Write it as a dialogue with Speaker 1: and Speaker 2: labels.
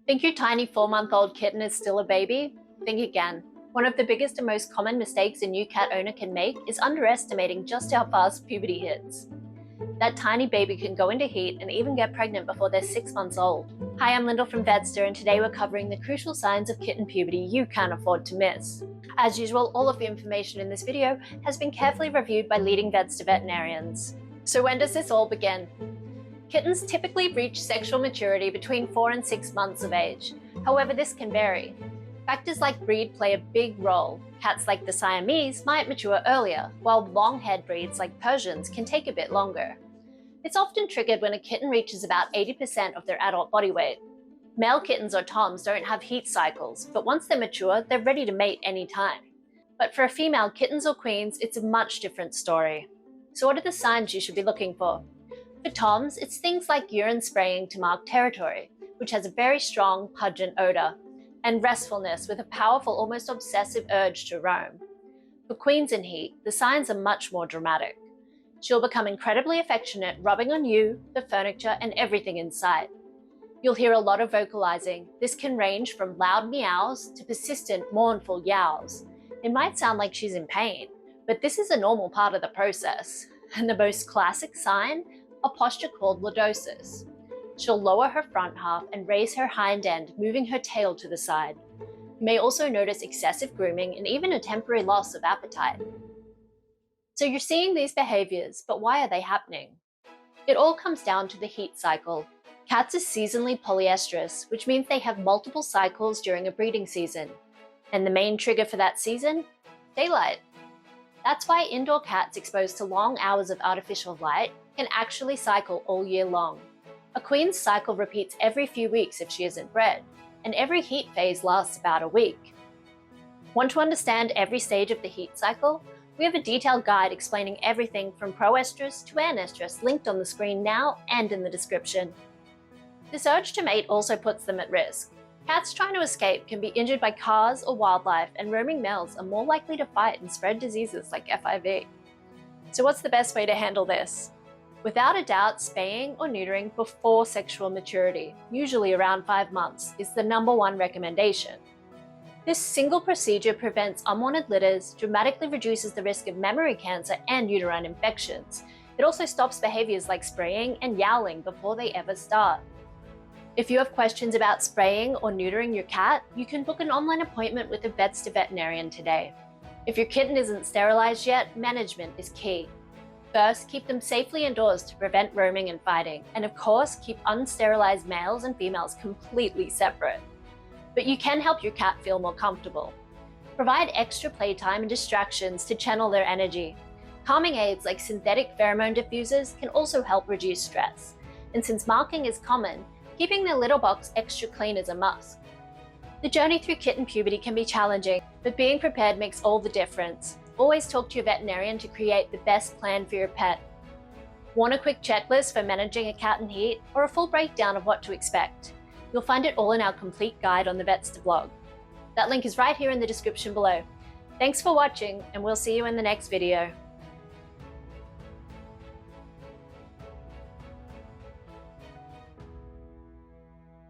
Speaker 1: Think your tiny 4-month-old kitten is still a baby? Think again. One of the biggest and most common mistakes a new cat owner can make is underestimating just how fast puberty hits. That tiny baby can go into heat and even get pregnant before they're 6 months old. Hi, I'm Lyndall from Vetster, and today we're covering the crucial signs of kitten puberty you can't afford to miss. As usual, all of the information in this video has been carefully reviewed by leading vets to veterinarians. So when does this all begin? Kittens typically reach sexual maturity between 4 and 6 months of age. However, this can vary. Factors like breed play a big role. Cats like the Siamese might mature earlier, while long-haired breeds like Persians can take a bit longer. It's often triggered when a kitten reaches about 80% of their adult body weight. Male kittens or toms don't have heat cycles, but once they're mature, they're ready to mate anytime. But for a female kittens or queens, it's a much different story. So what are the signs you should be looking for? For toms, it's things like urine spraying to mark territory, which has a very strong, pungent odor, and restfulness with a powerful, almost obsessive urge to roam. For queens in heat, the signs are much more dramatic. She'll become incredibly affectionate, rubbing on you, the furniture, and everything in sight. You'll hear a lot of vocalizing. This can range from loud meows to persistent, mournful yowls. It might sound like she's in pain, but this is a normal part of the process. And the most classic sign? A posture called lordosis. She'll lower her front half and raise her hind end, moving her tail to the side. You may also notice excessive grooming and even a temporary loss of appetite. So you're seeing these behaviors, but why are they happening? It all comes down to the heat cycle. Cats are seasonally polyestrous, which means they have multiple cycles during a breeding season. And the main trigger for that season? Daylight. That's why indoor cats exposed to long hours of artificial light can actually cycle all year long. A queen's cycle repeats every few weeks if she isn't bred, and every heat phase lasts about a week. Want to understand every stage of the heat cycle? We have a detailed guide explaining everything from proestrus to anestrus linked on the screen now and in the description. This urge to mate also puts them at risk. Cats trying to escape can be injured by cars or wildlife, and roaming males are more likely to fight and spread diseases like FIV. So what's the best way to handle this? Without a doubt, spaying or neutering before sexual maturity, usually around 5 months, is the #1 recommendation. This single procedure prevents unwanted litters, dramatically reduces the risk of mammary cancer and uterine infections. It also stops behaviors like spraying and yowling before they ever start. If you have questions about spraying or neutering your cat, you can book an online appointment with a veterinarian today. If your kitten isn't sterilized yet, management is key. First, keep them safely indoors to prevent roaming and fighting, and of course, keep unsterilized males and females completely separate. But you can help your cat feel more comfortable. Provide extra playtime and distractions to channel their energy. Calming aids like synthetic pheromone diffusers can also help reduce stress. And since marking is common, keeping their litter box extra clean is a must. The journey through kitten puberty can be challenging, but being prepared makes all the difference. Always talk to your veterinarian to create the best plan for your pet. Want a quick checklist for managing a cat in heat, or a full breakdown of what to expect? You'll find it all in our complete guide on the Vetster blog. That link is right here in the description below. Thanks for watching, and we'll see you in the next video.